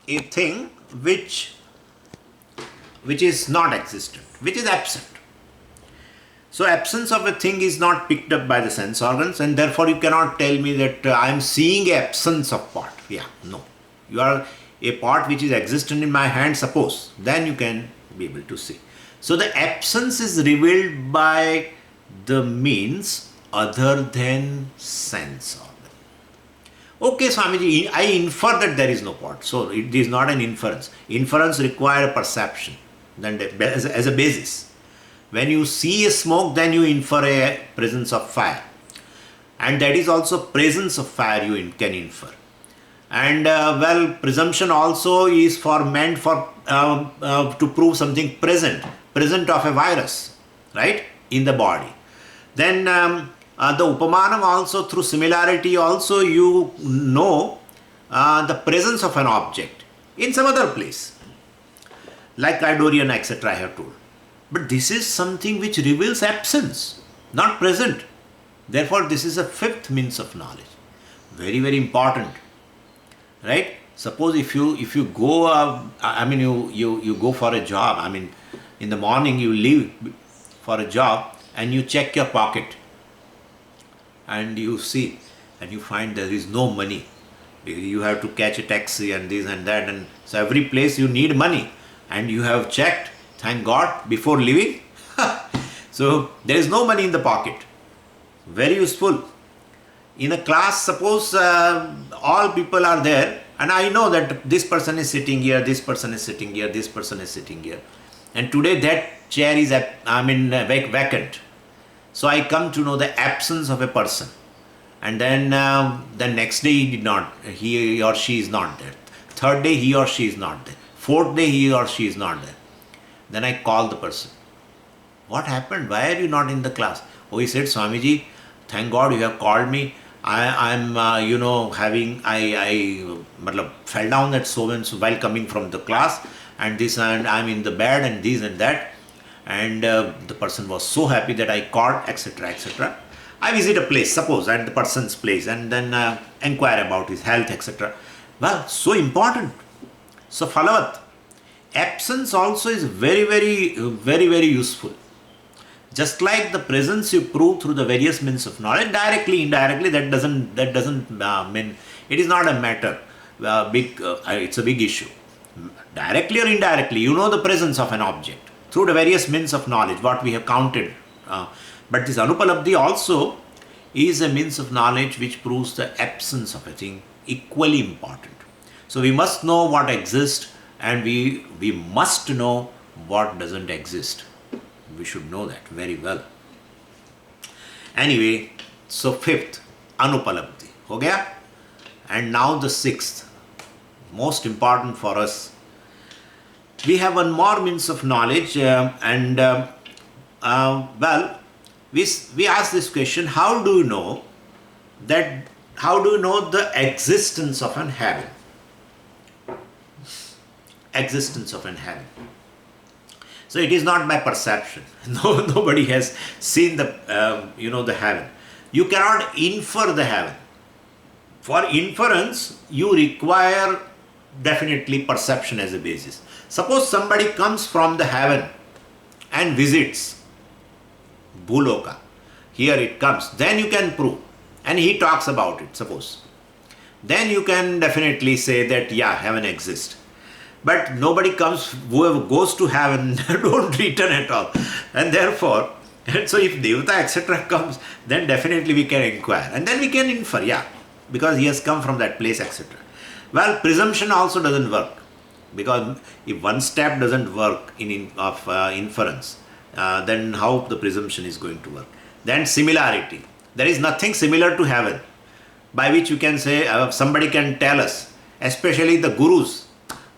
a thing which is not existent, which is absent. So absence of a thing is not picked up by the sense organs, and therefore you cannot tell me that I am seeing absence of pot. Yeah, no. You are a pot which is existent in my hand, suppose, then you can be able to see. So the absence is revealed by the means other than sense organ. Okay, Swamiji, I infer that there is no pot. So it is not an inference. Inference requires perception then as a basis. When you see a smoke, then you infer a presence of fire. And that is also presence of fire you can infer. And presumption also is meant for to prove something present of a virus, right, in the body. Then the upamanam also, through similarity also you know the presence of an object in some other place, like Idorian, etc. I have told. But this is something which reveals absence, not present. Therefore, this is a fifth means of knowledge. Very, very important. Right? Suppose if you go, you go for a job. In the morning you leave for a job and you check your pocket and you see and you find there is no money. You have to catch a taxi and this and that, and so every place you need money, and you have checked, thank God, before leaving. So there is no money in the pocket. Very useful. In a class, suppose all people are there, and I know that this person is sitting here, this person is sitting here, this person is sitting here, and today that chair is vacant. So I come to know the absence of a person, and then the next day he or she is not there. Third day he or she is not there. Fourth day he or she is not there. Then I call the person. What happened? Why are you not in the class? Oh, he said, Swamiji, thank God you have called me. I fell down at so and so while coming from the class, and I'm in the bed and this and that. And the person was so happy that I called, etc., etc. I visit a place, suppose, and the person's place, and then inquire about his health, etc. Well, so important. So, Phalavat, absence also is very, very, very, very useful. Just like the presence you prove through the various means of knowledge, directly, indirectly, that doesn't mean, it is not a matter. It's a big issue. Directly or indirectly, you know the presence of an object through the various means of knowledge, what we have counted. But this Anupalabdhi also is a means of knowledge which proves the absence of a thing, equally important. So we must know what exists, and we must know what doesn't exist. We should know that very well. Anyway, so fifth, Anupalabdhi. Ho gaya? And now the sixth, most important for us. We have one more means of knowledge, we ask this question: how do you know the existence of an heaven? Existence of an heaven. So it is not by perception. Nobody has seen the heaven. You cannot infer the heaven. For inference, you require definitely perception as a basis. Suppose somebody comes from the heaven and visits Bhuloka. Here it comes. Then you can prove. And he talks about it, suppose. Then you can definitely say that, yeah, heaven exists. But nobody comes, whoever goes to heaven don't return at all. And therefore, so if Devata, etc. comes, then definitely we can inquire. And then we can infer, yeah, because he has come from that place, etc. Well, presumption also doesn't work. Because if one step doesn't work in inference, then how the presumption is going to work? Then similarity. There is nothing similar to heaven by which you can say, somebody can tell us, especially the gurus.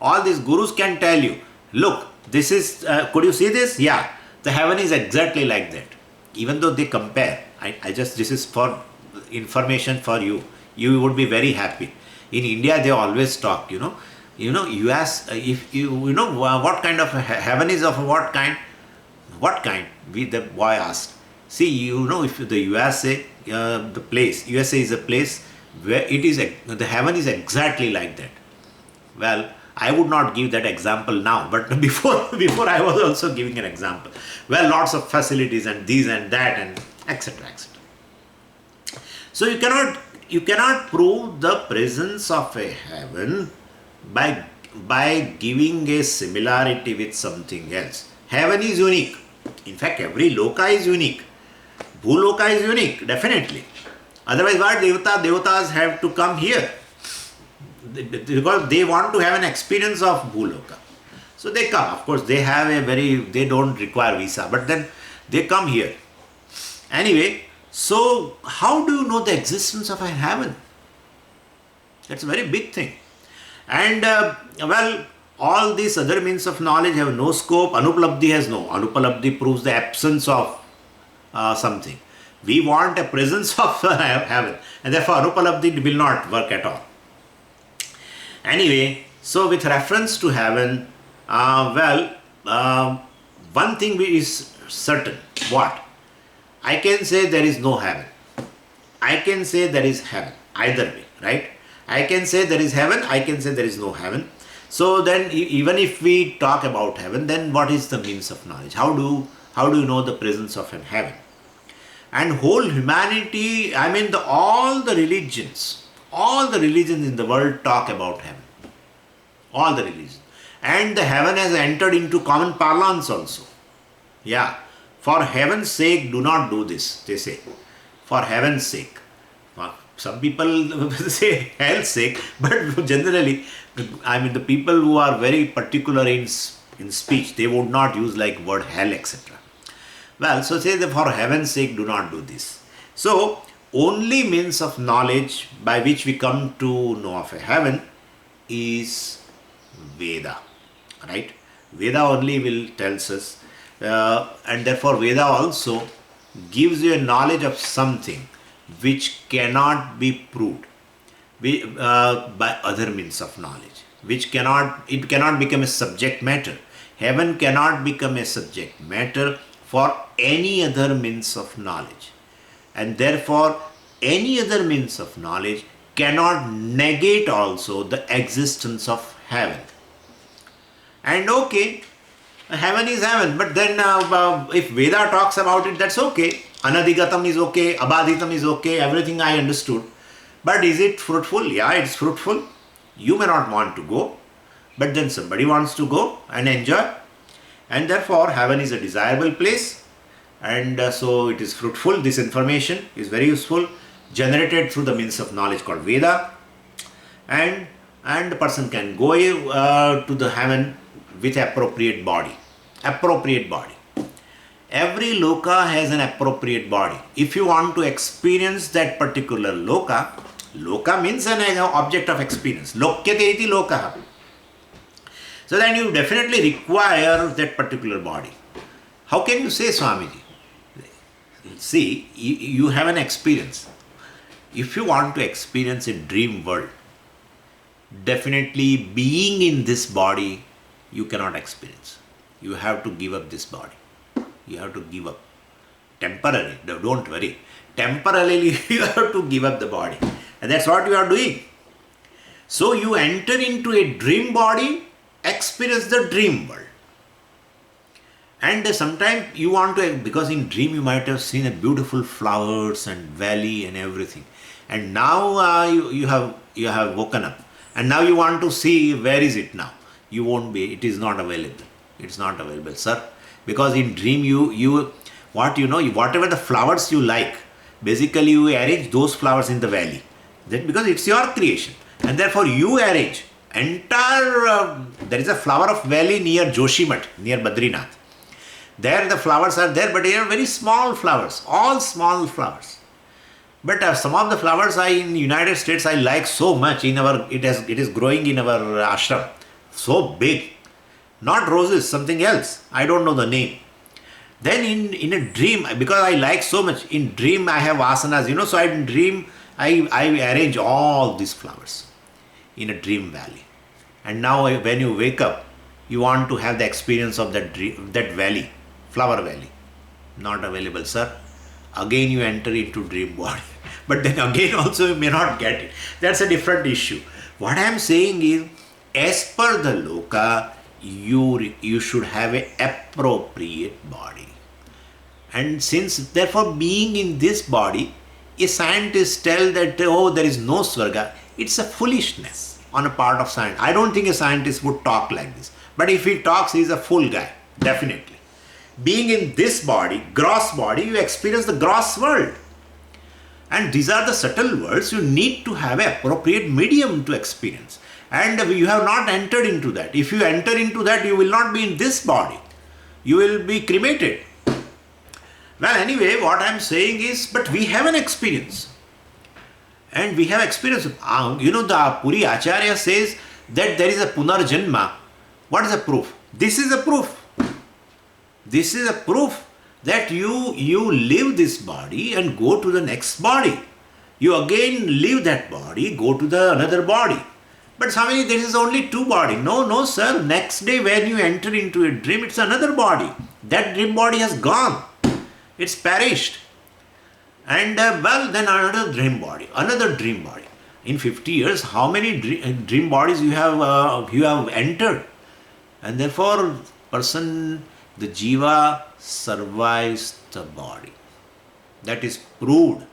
All these gurus can tell you, look, this is, could you see this? Yeah, the heaven is exactly like that. Even though they compare, this is for information for you. You would be very happy. In India, they always talk, you ask, if what kind of heaven is of what kind? What kind? The boy asked. See, if the USA, USA is a place where the heaven is exactly like that. Well, I would not give that example now, but before I was also giving an example. Well, lots of facilities and these and that and etc. etc. So you cannot prove the presence of a heaven by giving a similarity with something else. Heaven is unique. In fact, every loka is unique. Bhuloka is unique, definitely. Otherwise, why devatas have to come here? Because they want to have an experience of Bhuloka. So they come. Of course, they don't require visa, but then they come here. Anyway, so how do you know the existence of a heaven? That's a very big thing. And well, all these other means of knowledge have no scope. Anuplabdhi has no. Anuplabdhi proves the absence of something. We want a presence of heaven, and therefore Anupalabdhi will not work at all. Anyway, so with reference to heaven, one thing is certain. What? I can say there is no heaven. I can say there is heaven. Either way, right? I can say there is heaven. I can say there is no heaven. So then, even if we talk about heaven, then what is the means of knowledge? How do you know the presence of a heaven? And whole humanity, I mean all the religions in the world talk about heaven. All the religions. And the heaven has entered into common parlance also. Yeah. For heaven's sake, do not do this, they say. For heaven's sake. Some people say hell's sake, but generally, I mean the people who are very particular in speech, they would not use like word hell, etc. Well, so say that for heaven's sake, do not do this. So, only means of knowledge by which we come to know of a heaven is Veda, right? Veda only will tells us, and therefore Veda also gives you a knowledge of something which cannot be proved by other means of knowledge, it cannot become a subject matter. Heaven cannot become a subject matter for any other means of knowledge, and therefore any other means of knowledge cannot negate also the existence of heaven. And okay, heaven is heaven, but then if Veda talks about it, that's okay. Anadigatam is okay, Abadhitam is okay, everything I understood. But is it fruitful? Yeah, it's fruitful. You may not want to go, but then somebody wants to go and enjoy. And therefore, heaven is a desirable place, and so it is fruitful. This information is very useful, generated through the means of knowledge called Veda, and the person can go to the heaven with appropriate body. Appropriate body. Every loka has an appropriate body. If you want to experience that particular loka means an object of experience. Lokyate iti lokaha. So then you definitely require that particular body. How can you say, Swamiji? See, you have an experience. If you want to experience a dream world, definitely being in this body, you cannot experience. You have to give up this body. You have to give up. Temporarily, don't worry. Temporarily, you have to give up the body. And that's what you are doing. So you enter into a dream body, experience the dream world. And sometimes you want to, because in dream you might have seen a beautiful flowers and valley and everything. And now you have woken up. And now you want to see where is it now. You won't be, it is not available. It's not available, sir. Because in dream whatever the flowers you like, basically you arrange those flowers in the valley. Because it's your creation. And therefore you arrange entire, there is a flower of valley near Joshimath, near Badrinath. There the flowers are there, but they are very small flowers, all small flowers. But some of the flowers in the United States I like so much. It is growing in our ashram, so big. Not roses, something else. I don't know the name. Then in a dream, because I like so much, in dream I have asanas, so in dream I arrange all these flowers in a dream valley. And now when you wake up, you want to have the experience of that valley, flower valley. Not available, sir. Again you enter into dream body. But then again also you may not get it. That's a different issue. What I am saying is, as per the loka, you should have a appropriate body. And since therefore being in this body, a scientist tell that oh, there is no Swarga, it's a foolishness on a part of science. I don't think a scientist would talk like this. But if he talks, he's a fool guy, definitely. Being in this body, gross body, you experience the gross world. And these are the subtle worlds. You need to have an appropriate medium to experience. And you have not entered into that. If you enter into that, you will not be in this body. You will be cremated. Well, anyway, what I am saying is, but we have an experience. And we have experience. The Puri Acharya says that there is a Punarjanma. What is the proof? This is a proof. This is a proof that you leave this body and go to the next body. You again leave that body, go to the another body. But Swami, there is only two bodies. No, sir. Next day when you enter into a dream, it's another body. That dream body has gone. It's perished. And then another dream body. In 50 years, how many dream bodies you have entered? And therefore, the jiva survives the body. That is proved.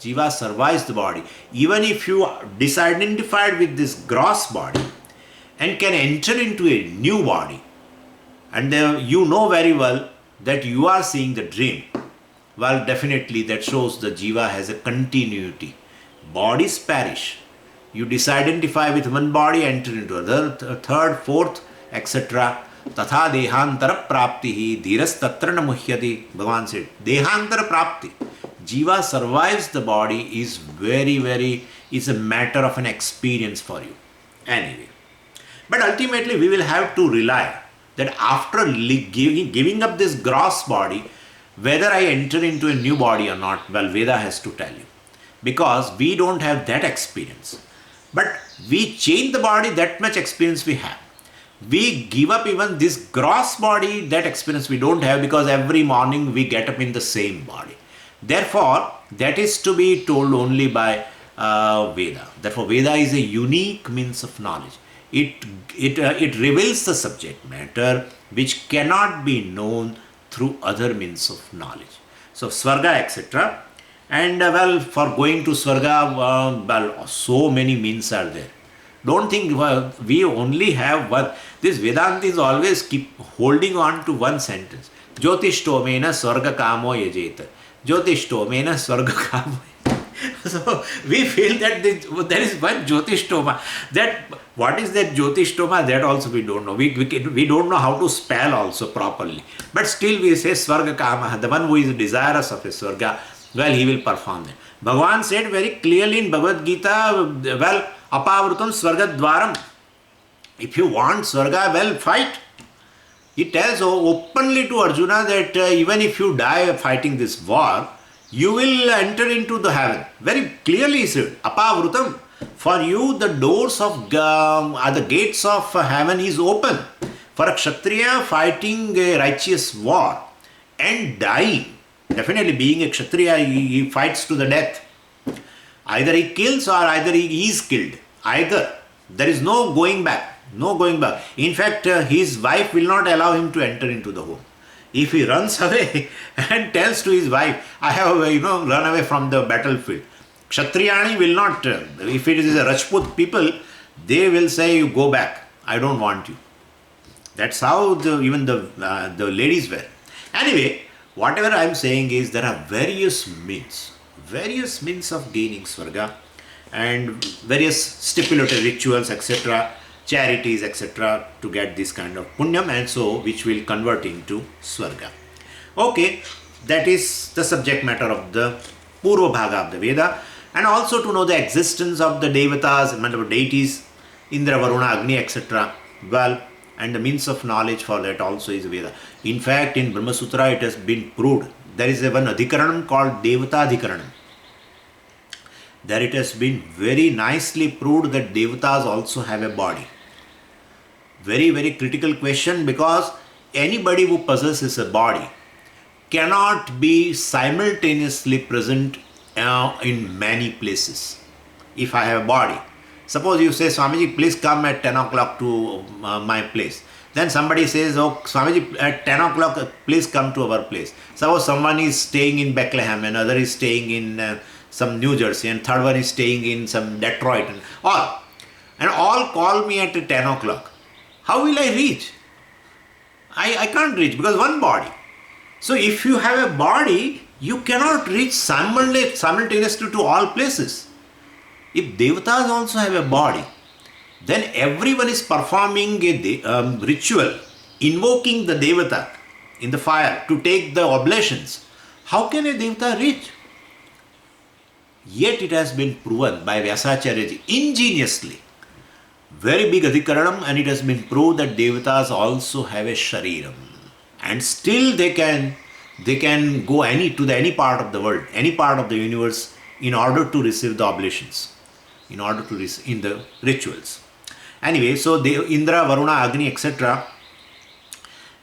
Jiva survives the body. Even if you are disidentified with this gross body and can enter into a new body, and you know very well that you are seeing the dream, well, definitely that shows the jiva has a continuity. Bodies perish. You disidentify with one body, enter into another, third, fourth, etc. Tatha dehantara praptihi dhiras tatra na muhyati. Bhagavan said, dehantara prapti. Jiva survives the body is is a matter of an experience for you. Anyway. But ultimately we will have to rely that after giving up this gross body, whether I enter into a new body or not, well, Veda has to tell you. Because we don't have that experience. But we change the body, that much experience we have. We give up even this gross body, that experience we don't have, because every morning we get up in the same body. Therefore, that is to be told only by Veda. Therefore, Veda is a unique means of knowledge. It reveals the subject matter which cannot be known through other means of knowledge. So, Swarga, etc. And for going to Swarga, so many means are there. Don't think we only have one. This Vedanta is always keep holding on to one sentence. Jyotishtomena Swarga Kamo Yajeta. Jyotishtomena Swarga Kamo. So we feel that there is one Jyotishtoma. That what is that Jyotishtoma? That also we don't know. We don't know how to spell also properly. But still we say Swarga Kama. The one who is desirous of a Swarga, well, he will perform that. Bhagavan said very clearly in Bhagavad Gita, well, apavrutam Swarga Dwaram. If you want Swarga, well, fight. He tells openly to Arjuna that even if you die fighting this war, you will enter into the heaven. Very clearly he said, apavrutam. For you, the doors of the gates of heaven is open. For a Kshatriya fighting a righteous war and dying, definitely being a Kshatriya, he fights to the death. Either he kills or either he is killed. Either. There is no going back. No going back. In fact, his wife will not allow him to enter into the home. If he runs away and tells to his wife, I have, run away from the battlefield. Kshatriyani will not, if it is a Rajput people, they will say, you go back. I don't want you. That's how even the ladies were. Anyway, whatever I am saying is there are various means of gaining Swarga and various stipulated rituals, etc., charities, etc., to get this kind of punyam, and so which will convert into Swarga. Okay, that is the subject matter of the Purva Bhaga of the Veda, and also to know the existence of the Devatas, deities, Indra, Varuna, Agni, etc. Well, and the means of knowledge for that also is Veda. In fact, in Brahma Sutra it has been proved. There is one Adhikaranam called Devata Adhikaranam. There it has been very nicely proved that Devatas also have a body. Very, very critical question, because anybody who possesses a body cannot be simultaneously present in many places. If I have a body, Suppose you say, Swamiji, please come at 10 o'clock to my place. Then somebody says, oh, Swamiji, at 10 o'clock, please come to our place. Suppose someone is staying in Bethlehem, another is staying in some New Jersey, and third one is staying in some Detroit, and all call me at 10 o'clock. How will I reach? I can't reach because one body. So if you have a body, you cannot reach simultaneously to all places. If devatas also have a body, then everyone is performing a ritual, invoking the devata in the fire to take the oblations. How can a devata reach? Yet it has been proven by Vyasacharya ingeniously. Very big adhikaranam, and it has been proved that devatas also have a shariram. And still they can go to any part of the world, any part of the universe in order to receive the oblations, in the rituals. Anyway, so Indra, Varuna, Agni, etc.,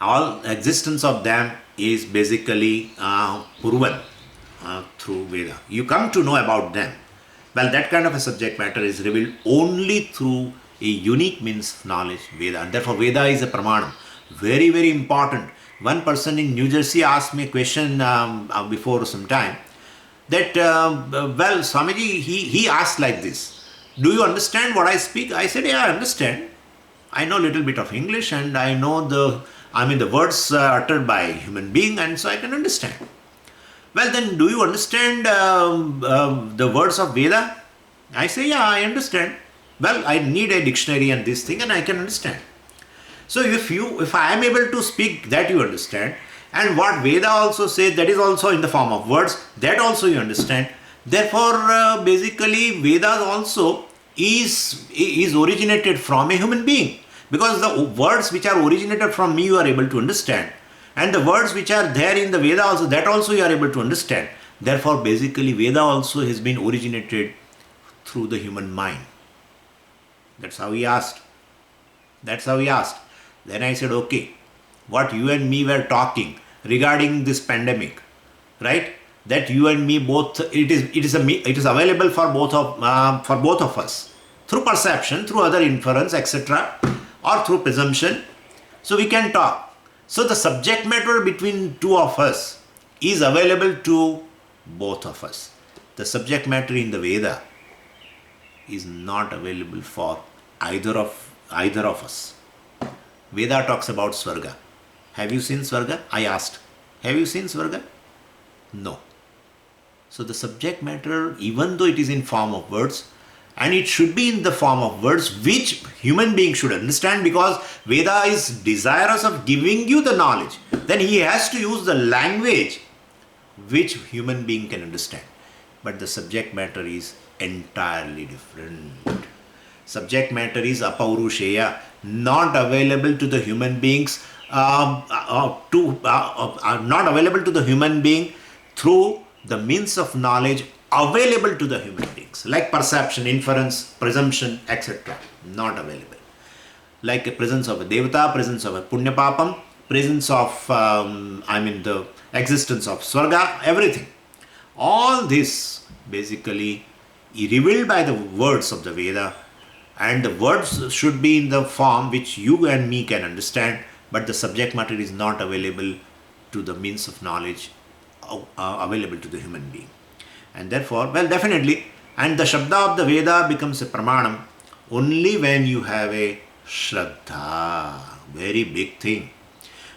all existence of them is basically proven through Veda. You come to know about them. Well, that kind of a subject matter is revealed only through a unique means of knowledge, Veda. And therefore, Veda is a pramanam. Very, very important. One person in New Jersey asked me a question before some time that, well, Swamiji, he asked like this. Do you understand what I speak? I said, yeah, I understand. I know a little bit of English and I know the words uttered by a human being, and so I can understand. Well, then do you understand the words of Veda? I say, yeah, I understand. Well, I need a dictionary and this thing and I can understand. So if I am able to speak, that you understand, and what Veda also says, that is also in the form of words, that also you understand. Therefore, basically, Vedas also is originated from a human being, because the words which are originated from me you are able to understand, and the words which are there in the Veda also, that also you are able to understand. Therefore, basically, Veda also has been originated through the human mind. That's how he asked. Then I said, okay, what you and me were talking regarding this pandemic, right? That you and me both, it is available for both of us through perception, through other inference, etc., or through presumption. So we can talk. So the subject matter between two of us is available to both of us. The subject matter in the Veda is not available for either of us. Veda talks about Swarga. Have you seen Swarga? I asked. Have you seen Swarga? No. So the subject matter, even though it is in form of words, and it should be in the form of words which human beings should understand, because Veda is desirous of giving you the knowledge, then he has to use the language which human being can understand. But the subject matter is entirely different. Subject matter is apaurusheya, not available to the human beings, not available to the human being through the means of knowledge available to the human beings, like perception, inference, presumption, etc. Not available. Like a presence of a devata, presence of a punya papam, presence of, the existence of swarga, everything. All this basically revealed by the words of the Veda, and the words should be in the form which you and me can understand, but the subject matter is not available to the means of knowledge available to the human being. And therefore, well, definitely, and the Shabda of the Veda becomes a pramanam only when you have a Shraddha. Very big thing.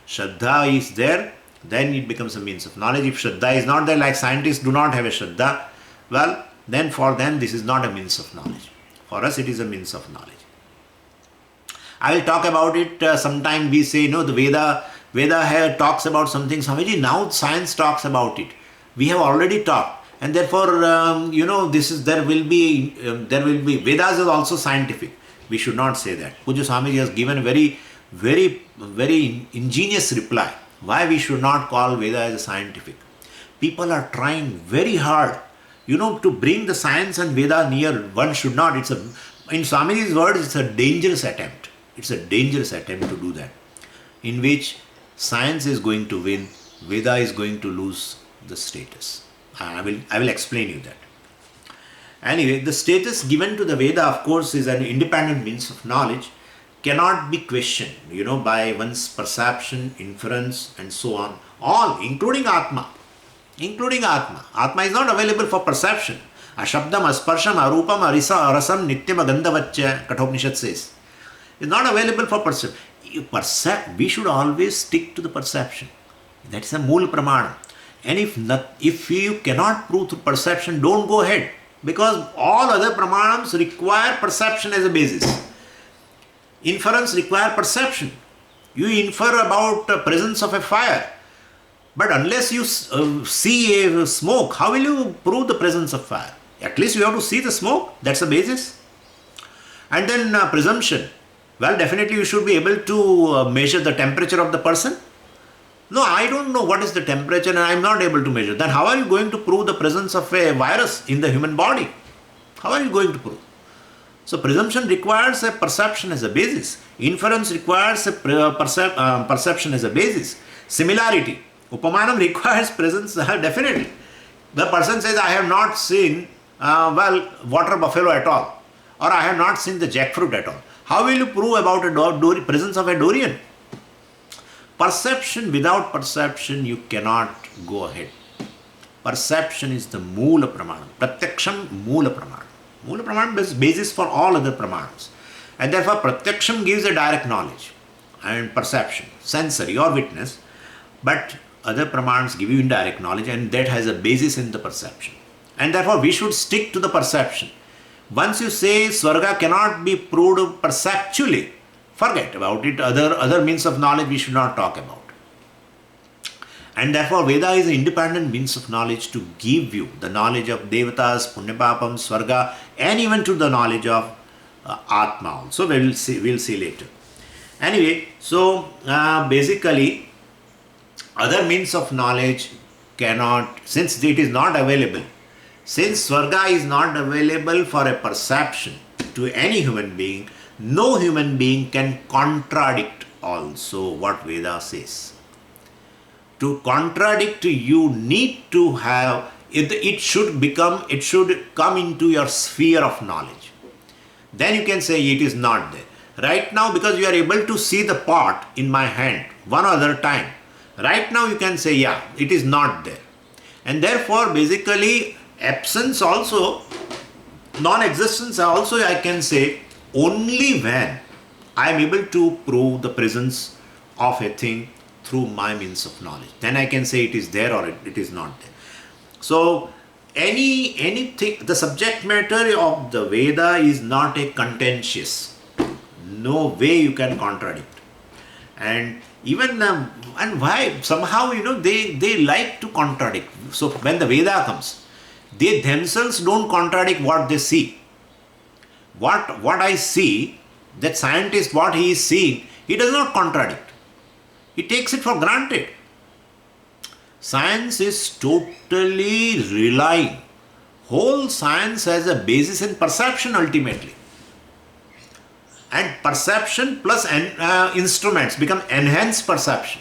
Shraddha is there, then it becomes a means of knowledge. If Shraddha is not there, like scientists do not have a Shraddha, well, then for them this is not a means of knowledge. For us it is a means of knowledge. I will talk about it sometime. We say, no, the Veda here talks about something. Swamiji, now science talks about it. We have already talked, and therefore, there will be Vedas is also scientific. We should not say that. Puja Swamiji has given a very, very, very ingenious reply. Why we should not call Veda as scientific? People are trying very hard, to bring the science and Veda near. One should not. In Swamiji's words, it's a dangerous attempt. It's a dangerous attempt to do that, in which science is going to win, Veda is going to lose the status. I will explain you that. Anyway, the status given to the Veda, of course, is an independent means of knowledge, cannot be questioned, by one's perception, inference, and so on. All, including Atma. Including Atma. Atma is not available for perception. Ashabdam, asparsham, arupam, arasam, nityam, agandhavacya, Kenopanisad says. It's not available for perception. We should always stick to the perception. That is a mool pramana. And if you cannot prove through perception, don't go ahead. Because all other pramanams require perception as a basis. Inference requires perception. You infer about the presence of a fire. But unless you see a smoke, how will you prove the presence of fire? At least you have to see the smoke. That's the basis. And then presumption. Well, definitely you should be able to measure the temperature of the person. No, I don't know what is the temperature and I am not able to measure. Then how are you going to prove the presence of a virus in the human body? How are you going to prove? So presumption requires a perception as a basis. Inference requires a perception as a basis. Similarity. Upamanam requires presence, definitely. The person says, I have not seen, water buffalo at all. Or I have not seen the jackfruit at all. How will you prove about a presence of a durian? Perception, without perception, you cannot go ahead. Perception is the moola pramana. Pratyaksham moola pramana. Moola pramana is basis for all other pramanams. And therefore, pratyaksham gives a direct knowledge and perception, sensory or witness. But other pramanams give you indirect knowledge and that has a basis in the perception. And therefore, we should stick to the perception. Once you say Swarga cannot be proved perceptually, forget about it. Other means of knowledge we should not talk about. And therefore, Veda is an independent means of knowledge to give you the knowledge of Devatas, Punyapapam, Swarga, and even to the knowledge of Atma also. We'll see later. Anyway, so basically, other means of knowledge cannot, since it is not available, since Swarga is not available for a perception to any human being, no human being can contradict also what Veda says. To contradict, you need to have, it should come into your sphere of knowledge. Then you can say it is not there. Right now, because you are able to see the pot in my hand one other time, right now you can say, yeah, it is not there. And therefore, basically, absence also, non-existence also, I can say, only when I am able to prove the presence of a thing through my means of knowledge. Then I can say it is there or it is not there. So, anything, the subject matter of the Veda is not a contentious. No way you can contradict. And even, and why? Somehow, they like to contradict. So, when the Veda comes, they themselves don't contradict what they see. What I see, that scientist, what he is seeing, he does not contradict. He takes it for granted. Science is totally relying. Whole science has a basis in perception ultimately. And perception plus instruments become enhanced perception.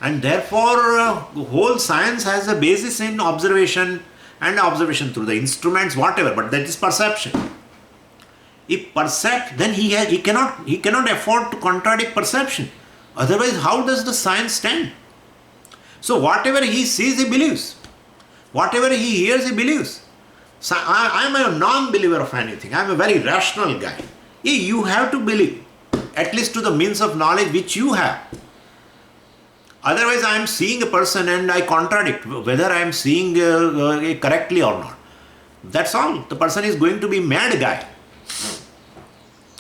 And therefore, whole science has a basis in observation and observation through the instruments, whatever, but that is perception. If percept, then he cannot afford to contradict perception. Otherwise, how does the science stand? So whatever he sees, he believes. Whatever he hears, he believes. So I am a non-believer of anything. I am a very rational guy. You have to believe, at least to the means of knowledge which you have. Otherwise, I am seeing a person and I contradict whether I am seeing correctly or not. That's all. The person is going to be mad guy.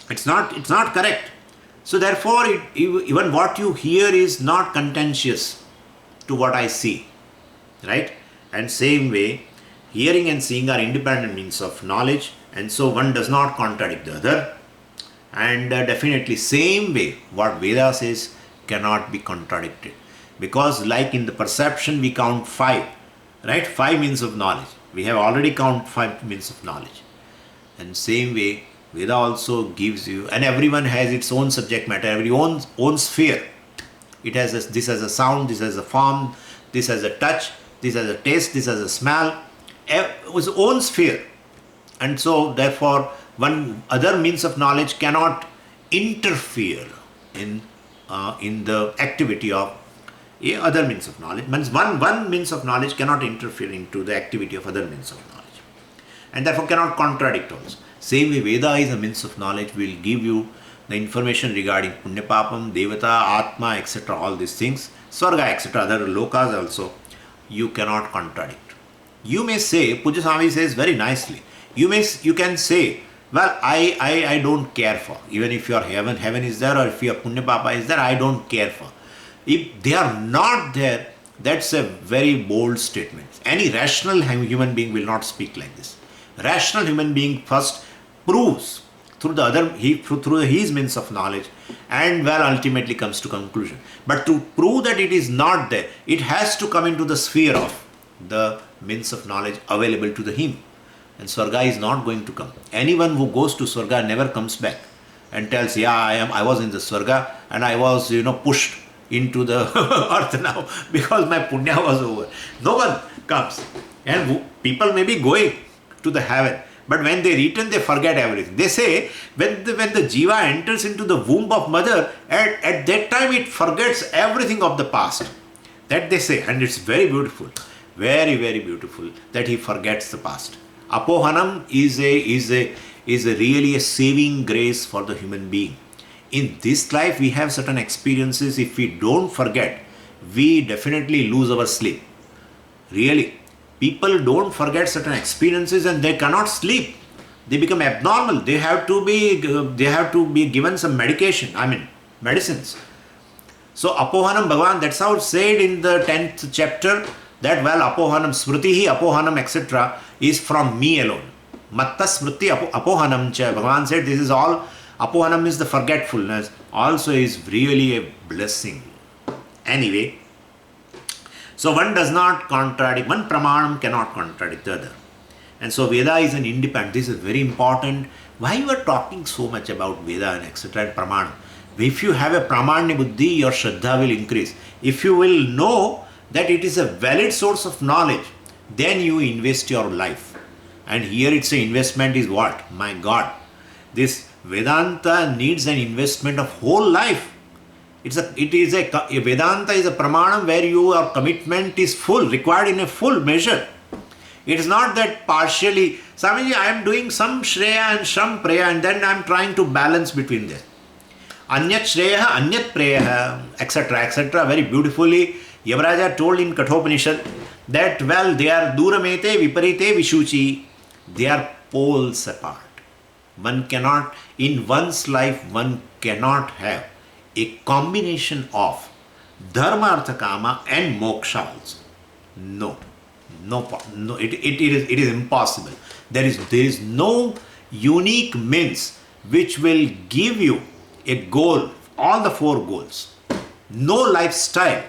It's not correct. So therefore, even what you hear is not contentious to what I see. Right? And same way, hearing and seeing are independent means of knowledge, and so one does not contradict the other. And definitely same way, what Veda says cannot be contradicted. Because like in the perception, we count 5, right? 5 means of knowledge. We have already counted 5 means of knowledge. And same way, Veda also gives you, and everyone has its own subject matter, every own sphere. It has this has a sound, this has a form, this has a touch, this has a taste, this has a smell. his own sphere. And so therefore one other means of knowledge cannot interfere in the activity of other means of knowledge. Means one means of knowledge cannot interfere into the activity of other means of knowledge, and therefore cannot contradict also. Same way Veda is a means of knowledge, will give you the information regarding Punya Papam, Devata, Atma, etc. All these things, Swarga, etc. Other lokas also, you cannot contradict. You may say, Puja Swami says very nicely, you can say, well, I don't care for, even if your heaven is there, or if your Punya Papa is there, I don't care for. If they are not there, that's a very bold statement. Any rational human being will not speak like this. Rational human being first proves through his means of knowledge, and ultimately comes to conclusion. But to prove that it is not there, it has to come into the sphere of the means of knowledge available to him. And Swarga is not going to come. Anyone who goes to Swarga never comes back and tells, I was in the Swarga and I was pushed into the earth now because my punya was over. No one comes. And people may be going to the heaven, but when they return, they forget everything. They say when the jiva enters into the womb of mother, at that time it forgets everything of the past. That they say, and it's very beautiful, very, very beautiful that he forgets the past. Apohanam is really a saving grace for the human being. In this life, we have certain experiences. If we don't forget, we definitely lose our sleep. Really. People don't forget certain experiences and they cannot sleep. They become abnormal. They have to be given some medicines. So Apohanam Bhagavan, that's how it's said in the 10th chapter, that Apohanam Smritihi, Apohanam, etc. is from me alone. Matta Smriti Apohanam cha. Bhagavan said this is all. Apohanam is the forgetfulness. Also is really a blessing. Anyway, so one does not contradict, one pramanam cannot contradict the other. And so Veda is an independent. This is very important. Why you are talking so much about Veda and etc. and pramanam? If you have a pramanya buddhi, your shraddha will increase. If you will know that it is a valid source of knowledge, then you invest your life. And here it's an investment is what? My God. This Vedanta needs an investment of whole life. Vedanta is a pramanam where your commitment is full, required in a full measure. It is not that partially, Swamiji, I am doing some shreya and some preya and then I am trying to balance between them. Anyat shreya, anyat preya, etc., etc. Very beautifully, Yamaraja told in Kenopanisad that, they are duramete, viparite, vishuchi. They are poles apart. One cannot, in one's life, one cannot have a combination of dharma, artha, kama and moksha also. No, it is impossible. There is no unique means which will give you a goal, all the four goals. No lifestyle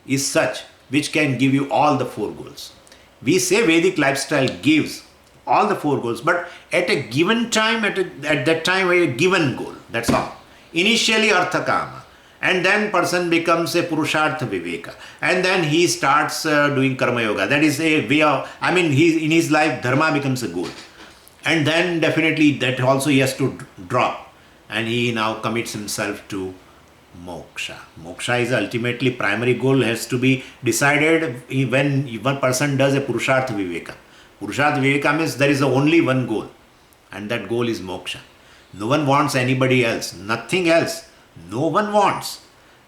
is such which can give you all the four goals. We say Vedic lifestyle gives all the four goals, but at a given time, at that time, a given goal. That's all. Initially, artha kama, and then person becomes a purushartha viveka, and then he starts doing karma yoga. That is a way of, in his life, dharma becomes a goal, and then definitely that also he has to drop, and he now commits himself to moksha. Moksha is ultimately primary goal, has to be decided when one person does a purushartha viveka. Purushartha viveka means there is only one goal, and that goal is moksha. No one wants anybody else, nothing else. No one wants.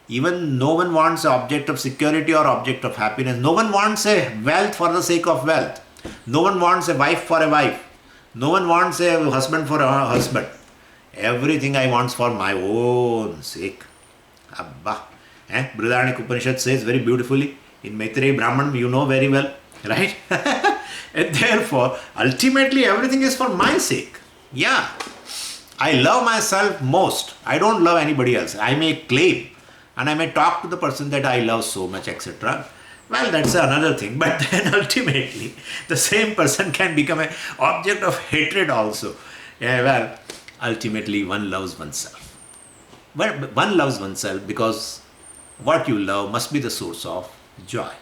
Even no one wants an object of security or object of happiness. No one wants a wealth for the sake of wealth. No one wants a wife for a wife. No one wants a husband for a husband. Everything I want for my own sake. Abba. Brihadaranyaka Upanishad says very beautifully in Maitreyi Brahman, you know very well, right? And therefore, ultimately everything is for my sake. Yeah. I love myself most. I don't love anybody else. I may claim and I may talk to the person that I love so much, etc. Well, that's another thing. But then ultimately, the same person can become an object of hatred also. Yeah, ultimately one loves oneself. Well, one loves oneself because what you love must be the source of joy.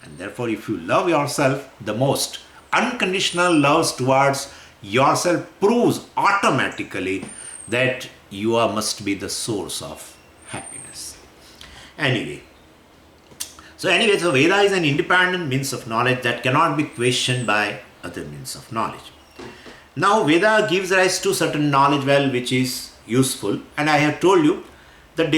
And therefore, if you love yourself the most, unconditional love towards yourself proves automatically that you must be the source of happiness. Anyway, so Veda is an independent means of knowledge that cannot be questioned by other means of knowledge. Now, Veda gives rise to certain knowledge, which is useful, and I have told you that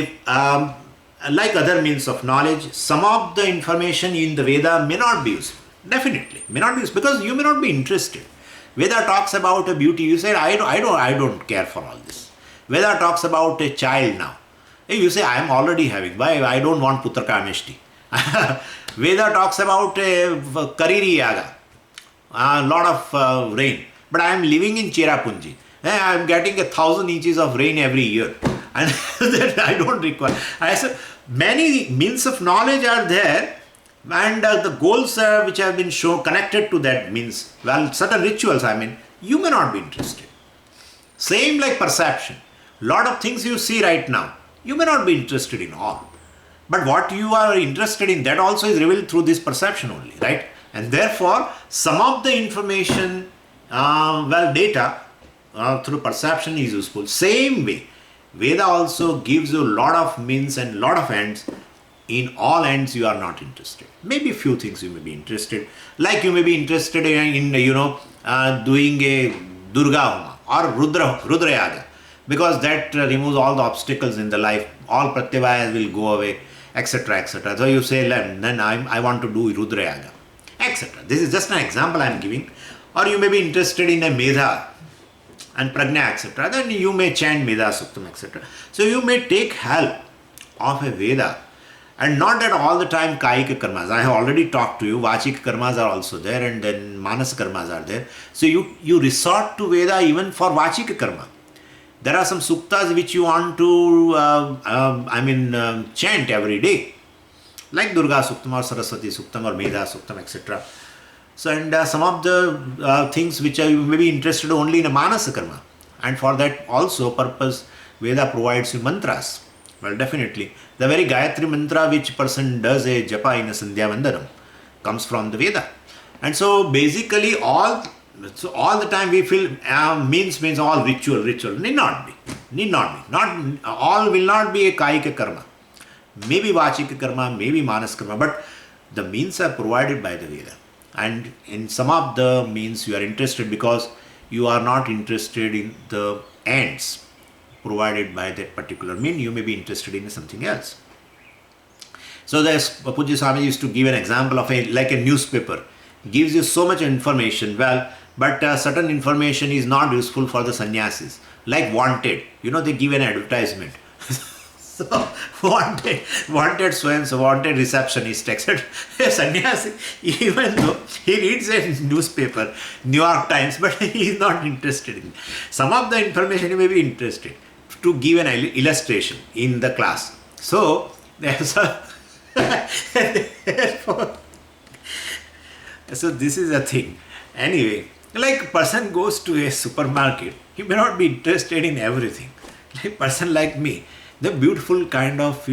like other means of knowledge, some of the information in the Veda may not be useful. Definitely, may not be useful because you may not be interested. Veda talks about a beauty. You say, I don't care for all this. Veda talks about a child now. You say, I am already having. Why? I don't want putra kameshti. Veda talks about a Kariri Yaga, a lot of rain. But I am living in Cherapunji. I am getting 1,000 inches of rain every year. And that I don't require. I said, many means of knowledge are there, and the goals which have been shown connected to that means, certain rituals, you may not be interested. Same like perception. Lot of things you see right now, you may not be interested in all. But what you are interested in, that also is revealed through this perception only, right? And therefore, some of the information, data through perception is useful. Same way, Veda also gives you a lot of means and lot of ends. In all ends, you are not interested. Maybe a few things you may be interested. Like you may be interested in doing a Durga Homa or Rudra Yaga, because that removes all the obstacles in the life. All pratyavayas will go away, etc., etc. So you say, then I want to do Rudra Yaga, etc. This is just an example I am giving. Or you may be interested in a Medha and Prajna, etc. Then you may chant Medha Suktam, etc. So you may take help of a Veda. And not that all the time Kayika karmas. I have already talked to you. Vachika karmas are also there, and then Manas karmas are there. So you resort to Veda even for Vachika karma. There are some suktas which you want to chant every day, like Durga Suktam or Saraswati Suktam or Medha Suktam, etc. So, and some of the things which you may be interested only in a Manasa karma, and for that also purpose Veda provides you mantras. Well, definitely the very Gayatri mantra which person does a japa in a Sandhya Vandanam comes from the Veda. And so basically all the time we feel means all ritual. Need not be. Not all will not be a Kayika karma. Maybe Vachika karma, maybe Manas karma, but the means are provided by the Veda. And in some of the means you are interested because you are not interested in the ends provided by that particular mean. You may be interested in something else. So there's Pujya Swami used to give an example of like a newspaper. Gives you so much information, but certain information is not useful for the sannyasis. Like wanted, they give an advertisement. So wanted so and so, wanted receptionist, etc. A sannyasi, even though he reads a newspaper, New York Times, but he is not interested in. Some of the information he may be interested to give an illustration in the class. So there's therefore, so this is a thing. Anyway, like a person goes to a supermarket, he may not be interested in everything. Like a person like me, the beautiful kind of,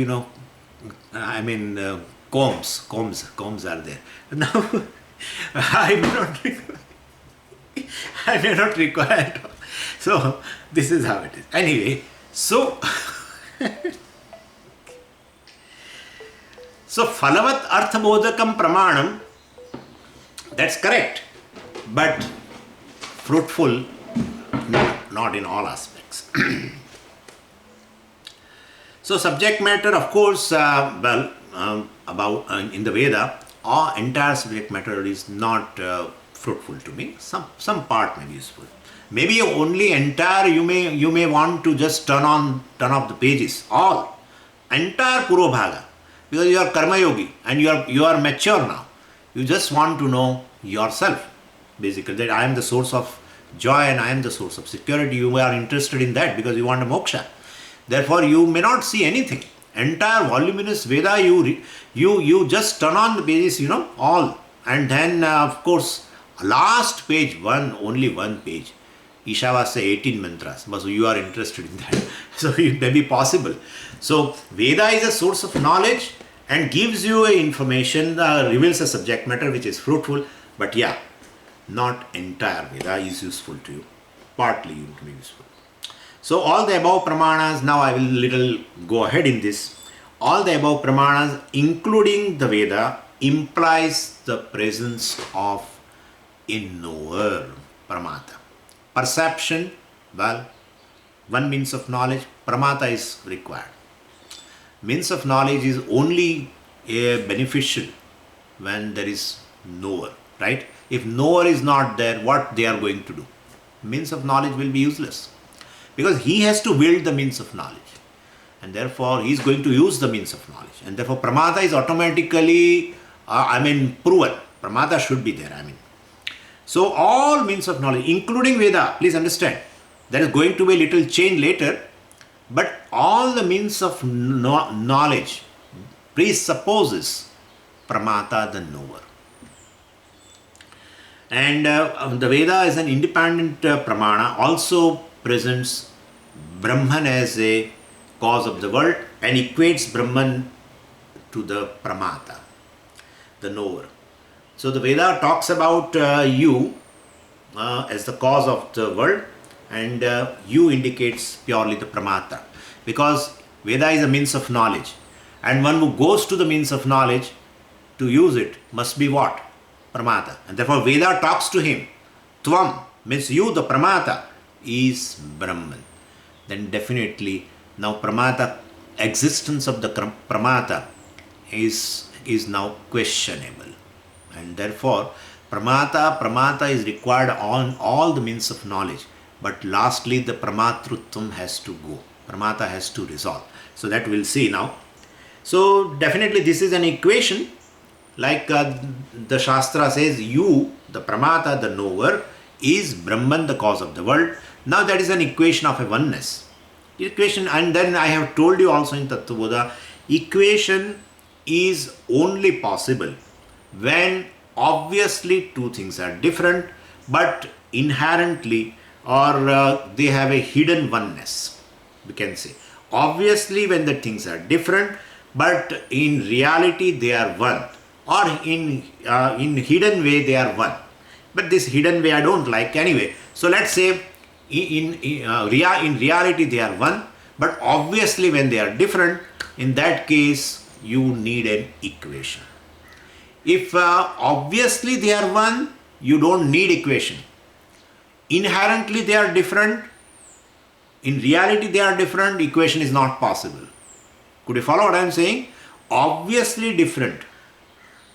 combs are there. Now, I may not require it. So, this is how it is. Anyway, so Phalavat Arthabodhakam Pramanam, that's correct, but fruitful, not in all aspects. So subject matter, of course, about in the Veda, entire subject matter is not fruitful to me. Some part may be useful. Maybe only entire you may want to just turn off the pages, all entire Purvabhaga, because you are Karma Yogi and you are mature now. You just want to know yourself, basically, that I am the source of joy and I am the source of security. You are interested in that because you want a moksha. Therefore, you may not see anything. Entire voluminous Veda, you just turn on the pages, all. And then, of course, last page, only one page. Ishavasya 18 mantras. So you are interested in that. So it may be possible. So Veda is a source of knowledge and gives you information, reveals a subject matter which is fruitful. But yeah, not entire Veda is useful to you, partly you will be useful. So all the above pramanas, now I will little go ahead in this. All the above pramanas, including the Veda, implies the presence of a knower, pramata. Perception, well, one means of knowledge, pramata is required. Means of knowledge is only beneficial when there is knower, right? If knower is not there, what they are going to do? Means of knowledge will be useless, because he has to wield the means of knowledge, and therefore he is going to use the means of knowledge, and therefore pramata is automatically proven. Pramata should be there. So all means of knowledge, including Veda, please understand, there is going to be a little change later, but all the means of knowledge presupposes pramata, the knower. And the Veda as an independent pramana also presents Brahman as a cause of the world and equates Brahman to the pramata, the knower. So the Veda talks about you as the cause of the world, and you indicates purely the pramata, because Veda is a means of knowledge, and one who goes to the means of knowledge to use it must be what? Pramata. And therefore Veda talks to him. Tvam means you, the pramata, is Brahman. Then definitely now pramata, existence of the pramata is now questionable, and therefore pramata is required on all the means of knowledge, but lastly the pramatrutvam has to go, pramata has to resolve. So that we'll see now. So definitely this is an equation, like the Shastra says, you, the pramata, the knower, is Brahman, the cause of the world. Now that is an equation of a oneness. Equation, and then I have told you also in Tattvabodha, equation is only possible when obviously two things are different, but inherently or they have a hidden oneness, we can say. Obviously when the things are different, but in reality they are one, or in hidden way they are one. But this hidden way I don't like anyway. So let's say in reality they are one, but obviously when they are different, in that case you need an equation. If obviously they are one, you don't need equation. Inherently they are different, in reality they are different, equation is not possible. Could you follow what I am saying? Obviously different,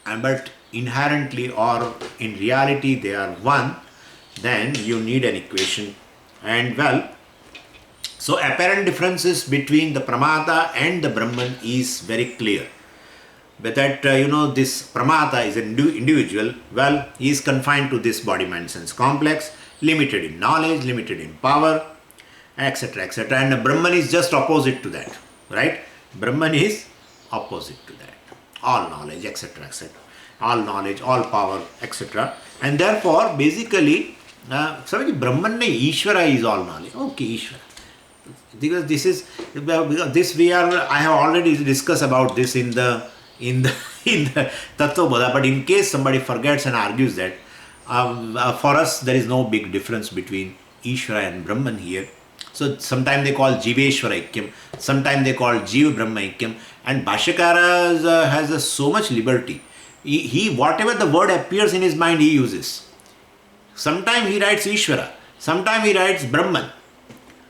but inherently or in reality they are one, then you need an equation. And well, so apparent differences between the pramata and the Brahman is very clear. But that this pramata is an individual, well, he is confined to this body mind sense complex, limited in knowledge, limited in power, etc., etc. And the Brahman is just opposite to that, right? Brahman is opposite to that. All knowledge, etc., etc. All knowledge, all power, etc. And therefore, basically, Brahman nahi, Ishvara is all knowledge. Okay, Ishvara. Because I have already discussed about this in the Tattvabodha, but in case somebody forgets and argues that, for us there is no big difference between Ishvara and Brahman here. So sometimes they call Jiveshvara Ikyam, sometimes they call Jiva Brahma Ikyam, and Bhashyakara has so much liberty. He whatever the word appears in his mind he uses. Sometimes he writes Ishvara, sometimes he writes Brahman.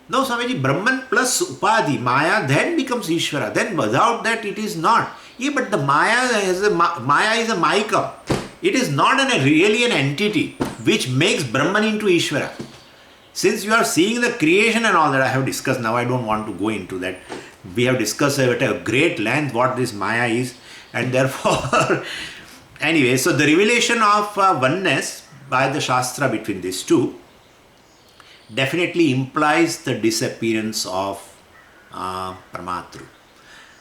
No, Swamiji, Brahman plus Upadhi, Maya, then becomes Ishvara. Then without that it is not. Yeah, but the Maya is a Mayikam. It is not really an entity which makes Brahman into Ishvara. Since you are seeing the creation and all that I have discussed, now I don't want to go into that. We have discussed at a great length what this Maya is, and therefore, anyway, so the revelation of oneness by the Shastra between these two definitely implies the disappearance of Pramatru.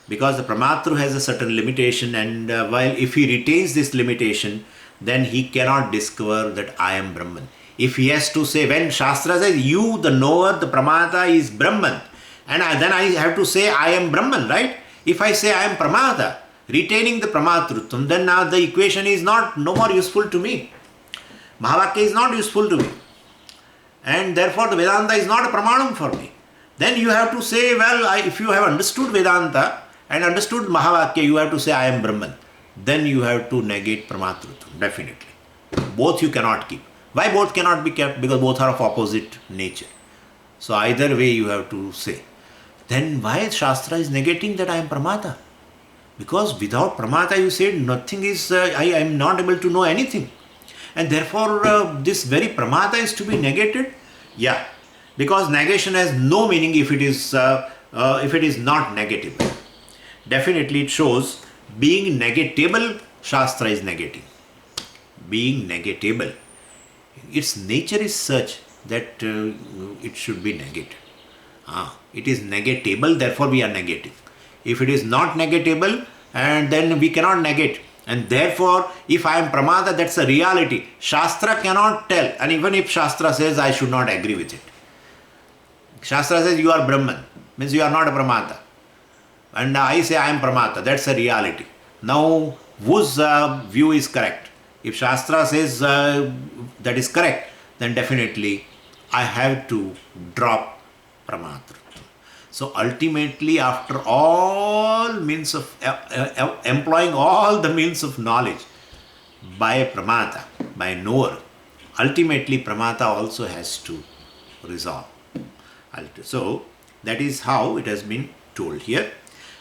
Because the Pramatru has a certain limitation, and while if he retains this limitation, then he cannot discover that I am Brahman. If he has to say, when Shastra says, you, the knower, the Pramata is Brahman, and then I have to say, I am Brahman, right? If I say I am Pramata, retaining the Pramatrutvam, then now the equation is no more useful to me. Mahavakya is not useful to me. And therefore the Vedanta is not a pramanam for me. Then you have to say, well, if you have understood Vedanta and understood Mahavakya, you have to say, I am Brahman. Then you have to negate Pramatrutam, definitely. Both you cannot keep. Why both cannot be kept? Because both are of opposite nature. So either way you have to say. Then why Shastra is negating that I am Pramata? Because without Pramata you said nothing is, I am not able to know anything. And therefore this very Pramata is to be negated? Yeah. Because negation has no meaning if it is not negatable. Definitely it shows being negatable, Shastra is negating. Being negatable. Its nature is such that it should be negated. It is negatable, therefore we are negating. If it is not negatable, and then we cannot negate. And therefore, if I am Pramata, that's a reality. Shastra cannot tell. And even if Shastra says, I should not agree with it. Shastra says, you are Brahman. Means you are not a Pramata. And I say, I am Pramata. That's a reality. Now, whose view is correct? If Shastra says that is correct, then definitely I have to drop Pramatra. So ultimately, after all means of employing all the means of knowledge by a Pramata, by a knower, ultimately Pramata also has to resolve. So that is how it has been told here.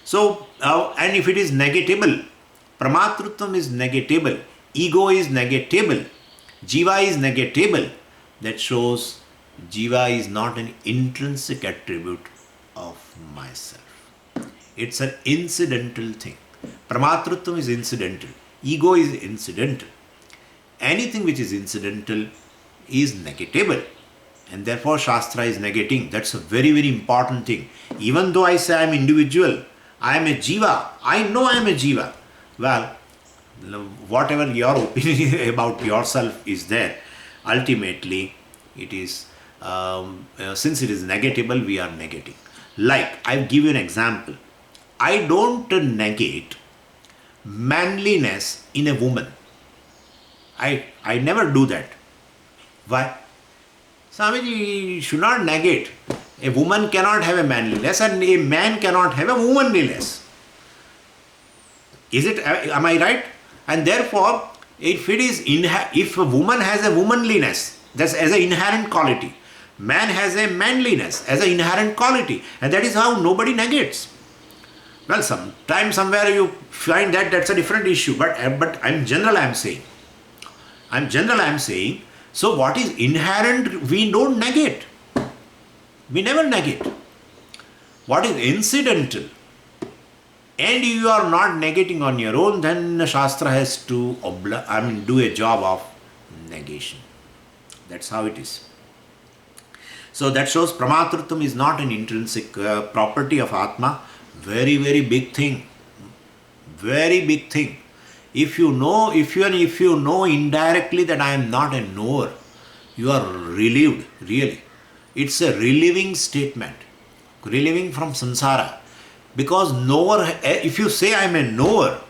So, and if it is negatable, Pramatrutam is negatable, ego is negatable, Jiva is negatable, that shows Jiva is not an intrinsic attribute of myself. It's an incidental thing. Pramatrutam is incidental. Ego is incidental. Anything which is incidental is negatable. And therefore Shastra is negating. That's a very, very important thing. Even though I say I am individual, I am a Jiva. I know I am a Jiva. Well, whatever your opinion about yourself is there, ultimately it is, since it is negatable, we are negating. Like, I'll give you an example. I don't negate manliness in a woman. I never do that. Why? Swamiji, should not negate. A woman cannot have a manliness and a man cannot have a womanliness. Is it? Am I right? And therefore, if a woman has a womanliness, that's as an inherent quality. Man has a manliness as an inherent quality, and that is how nobody negates. Well, sometimes somewhere you find that that's a different issue, but I'm general. I'm saying. So what is inherent, we don't negate. We never negate. What is incidental, and you are not negating on your own, then Shastra has to do a job of negation. That's how it is. So that shows Pramatrutam is not an intrinsic property of Atma. Very, very big thing. Very big thing. If you know indirectly that I am not a knower, you are relieved, really. It's a relieving statement. Relieving from samsara. Because knower, if you say I am a knower,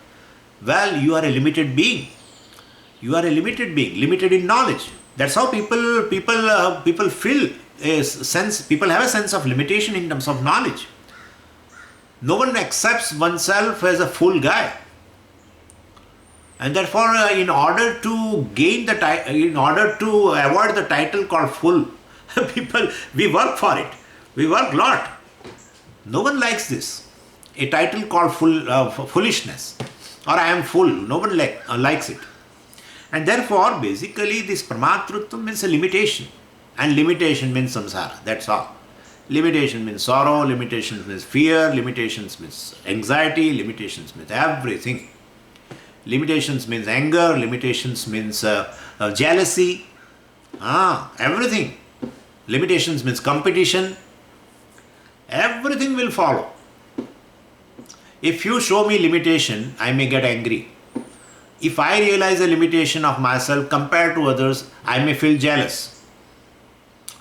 well, you are a limited being. You are a limited being, limited in knowledge. That's how people feel. People have a sense of limitation in terms of knowledge. No one accepts oneself as a full guy. And therefore, in order to avoid the title called full, we work for it. We work a lot. No one likes this. A title called foolishness, or I am full. No one likes it. And therefore, basically, this Pramatrutam means a limitation. And limitation means samsara. That's all. Limitation means sorrow, limitations means fear, limitations means anxiety, limitations means everything. Limitations means anger, limitations means jealousy, everything. Limitations means competition. Everything will follow. If you show me limitation, I may get angry. If I realize a limitation of myself compared to others, I may feel jealous.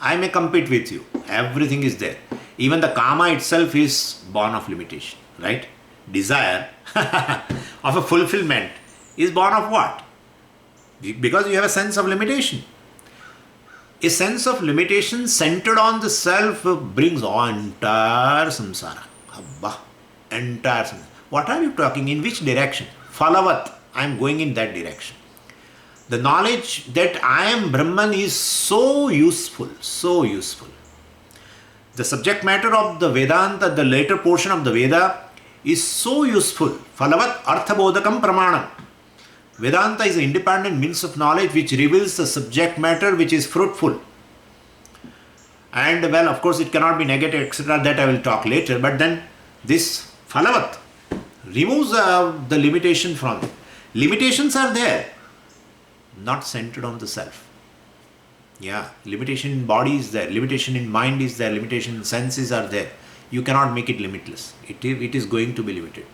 I may compete with you. Everything is there. Even the karma itself is born of limitation, right? Desire of a fulfillment is born of what? Because you have a sense of limitation. A sense of limitation centered on the self brings entire samsara. Abba, entire samsara. What are you talking? In which direction? Falavat. I am going in that direction. The knowledge that I am Brahman is so useful, so useful. The subject matter of the Vedanta, the later portion of the Veda, is so useful. Falavat arthabodhakam pramanam. Vedanta is an independent means of knowledge which reveals the subject matter which is fruitful. And well, of course, it cannot be negative, etc. That I will talk later. But then this Falavat removes the limitation from it. Limitations are there, not centered on the self. Yeah, limitation in body is there, limitation in mind is there, limitation in senses are there. You cannot make it limitless. It is going to be limited.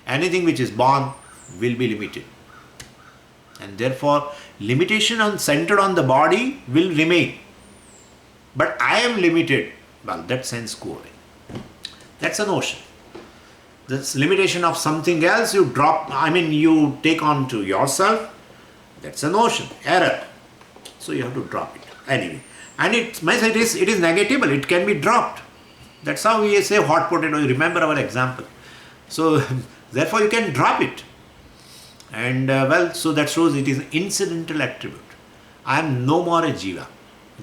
Anything which is born will be limited. And therefore, limitation centered on the body will remain. But I am limited. Well, that sense go away. That's a notion. This limitation of something else you drop, you take on to yourself. That's a notion, error. So you have to drop it. Anyway. And it is negatable. It can be dropped. That's how we say hot potato. You remember our example. So therefore you can drop it. And so that shows it is an incidental attribute. I am no more a jiva.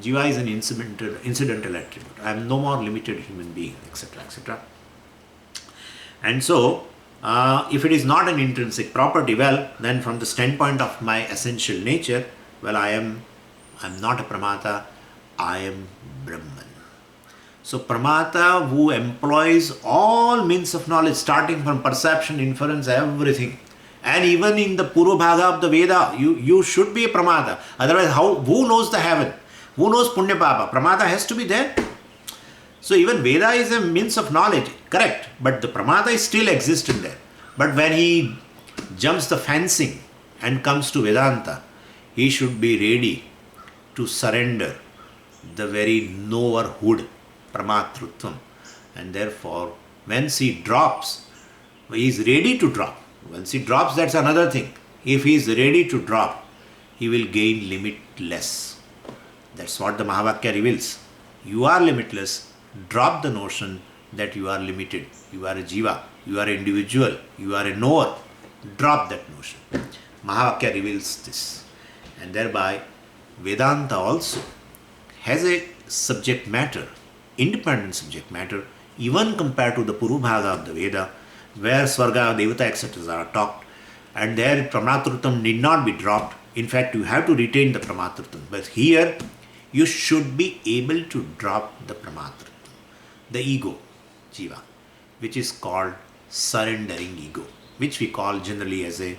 Jiva is an incidental attribute. I am no more limited human being, etc., etc. And so, if it is not an intrinsic property, well, then from the standpoint of my essential nature, well, I'm not a pramata, I am Brahman. So pramata who employs all means of knowledge, starting from perception, inference, everything. And even in the Purva Bhaga of the Veda, you should be a pramata. Otherwise, who knows the heaven? Who knows Punya Papa? Pramata has to be there. So even Veda is a means of knowledge, correct. But the pramata is still existing there. But when he jumps the fencing and comes to Vedanta, he should be ready to surrender the very knowerhood, pramatrutvam. And therefore, once he drops, he is ready to drop. Once he drops, that's another thing. If he is ready to drop, he will gain limitless. That's what the Mahavakya reveals. You are limitless. Drop the notion that you are limited. You are a jiva. You are an individual. You are a knower. Drop that notion. Mahavakya reveals this. And thereby, Vedanta also has a subject matter, independent subject matter, even compared to the Purva Bhaga of the Veda, where Swarga, Devata, etc. are talked, and there Pramatrutam need not be dropped. In fact, you have to retain the Pramatrutam. But here, you should be able to drop the Pramatrutam, the ego, Jiva, which is called surrendering ego, which we call generally as a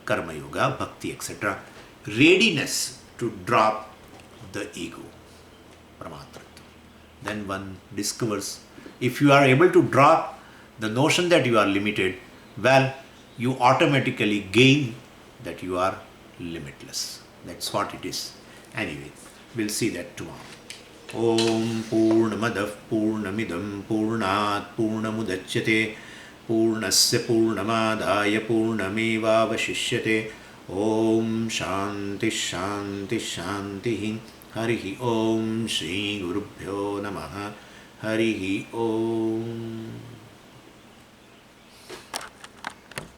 Karma Yoga, Bhakti, etc. Readiness to drop the ego, Pramatrutam. Then one discovers, if you are able to drop the notion that you are limited, well, you automatically gain that you are limitless. That's what it is. Anyway, we'll see that tomorrow. Om Purnamadah Purnamidam Purnat Purnamudachyate Purnasya Purnamadaya Purnameva Vashishyate. Om Shanti Shanti Shanti. Harihi Om Shri Gurubhyo Namaha. Harihi Om.